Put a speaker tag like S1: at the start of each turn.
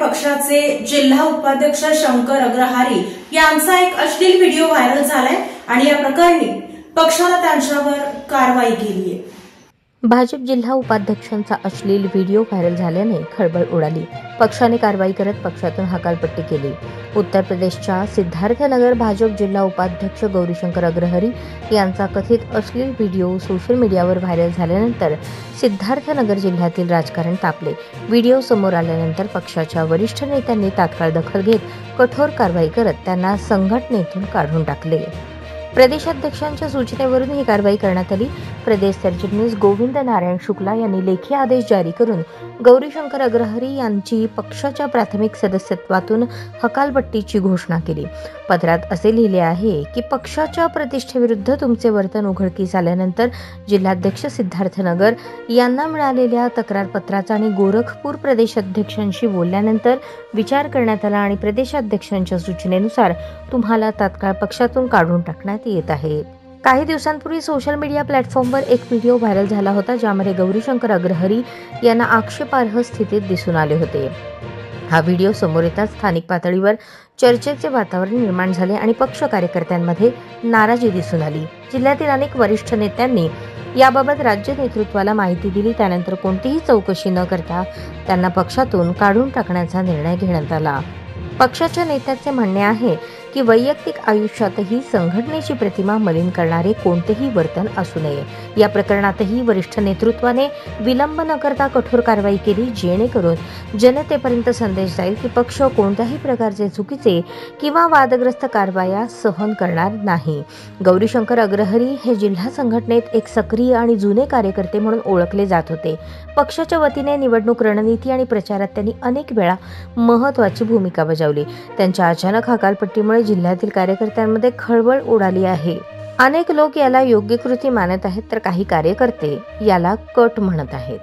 S1: पक्षाचे जिल्हा उपाध्यक्ष शंकर अग्रहारी यांचा एक अश्लील व्हिडिओ व्हायरल झालाय आणि या प्रकरणी पक्षाने त्यांच्यावर कारवाई केली आहे।
S2: भाजप जिल्हा उपाध्यक्षांचा अश्लील व्हिडिओ व्हायरल झाल्याने खळबळ उडाली। पक्षाने कारवाई करत पक्षातून हकालपट्टी केली। उत्तर प्रदेशच्या सिद्धार्थनगर भाजप जिल्हा उपाध्यक्ष गौरीशंकर अग्रहरी यांचा कथित अश्लील व्हिडिओ सोशल मीडियावर व्हायरल झाल्यानंतर सिद्धार्थनगर जिल्ह्यातील राजकारण तापले। व्हिडिओ समोर आल्यानंतर पक्षाच्या वरिष्ठ नेत्यांनी तात्काळ दखल घेत कठोर कारवाई करत त्यांना संघटनेतून काढून टाकले। प्रदेशाध्यक्षांच्या सूचनेवरून ही कारवाई करण्यात आली। प्रदेश सरचिटणीस गोविंद नारायण शुक्ला यांनी लेखी आदेश जारी करून गौरीशंकर अग्रहरी यांची पक्षाच्या प्राथमिक सदस्यत्वातून हकालपट्टीची घोषणा केली। पत्रात असे लिहिले आहे की पक्षाच्या प्रतिष्ठेविरुद्ध तुमचे वर्तन उघडकीस आल्यानंतर जिल्हाध्यक्ष सिद्धार्थनगर यांना मिळालेल्या तक्रारपत्राचा आणि गोरखपूर प्रदेशाध्यक्षांशी बोलल्यानंतर विचार करण्यात आला आणि प्रदेशाध्यक्षांच्या सूचनेनुसार तुम्हाला तात्काळ पक्षातून काढून टाकण्यात येत आहे। काही दिवसांपूर्वी सोशल मीडिया प्लॅटफॉर्मवर एक व्हिडिओ व्हायरल झाला होता, ज्यामध्ये गौरीशंकर अग्रहरी यांना आक्षेपार्ह स्थितीत दिसून आले होते। हा व्हिडिओ समोर येताच स्थानिक पातळीवर चर्चेचे वातावरण निर्माण झाले आणि पक्ष कार्यकर्त्यांमध्ये नाराजी दिसून आली। जिल्ह्यातील अनेक वरिष्ठ नेत्यांनी याबाबत राज्य नेतृत्वाला माहिती दिली। त्यानंतर कोणतीही चौकशी न करता त्यांना पक्षातून काढून टाकण्याचा निर्णय घेण्यात आला। पक्षाच्या नेत्याचे म्हणणे आहे की वैयक्तिक आयुष्यातही संघटनेची प्रतिमा मलिन करणारे कोणतेही वर्तन असू नये। या प्रकरणातही वरिष्ठ नेतृत्वाने विलंब न करता कठोर कारवाई केली, जेणेकरून जनतेपर्यंत संदेश जाईल की पक्ष कोणत्याही प्रकारचे चुकीचे किंवा वादग्रस्त कारवाया सहन करणार नाही। गौरीशंकर अग्रहरी हे जिल्हा संघटनेत एक सक्रिय आणि जुने कार्यकर्ते म्हणून ओळखले जात होते। पक्षाच्या वतीने निवडणूक रणनीती आणि प्रचारात त्यांनी अनेक वेळा महत्त्वाची भूमिका बजावली। त्यांच्या अचानक हकालपट्टीमुळे जिल्ह्यातील कार्यकर्त्यांमध्ये खळबळ उडाली आहे। अनेक लोक याला योग्य कृती मानत आहेत, तर काही कार्यकर्ते याला कट म्हणत आहेत।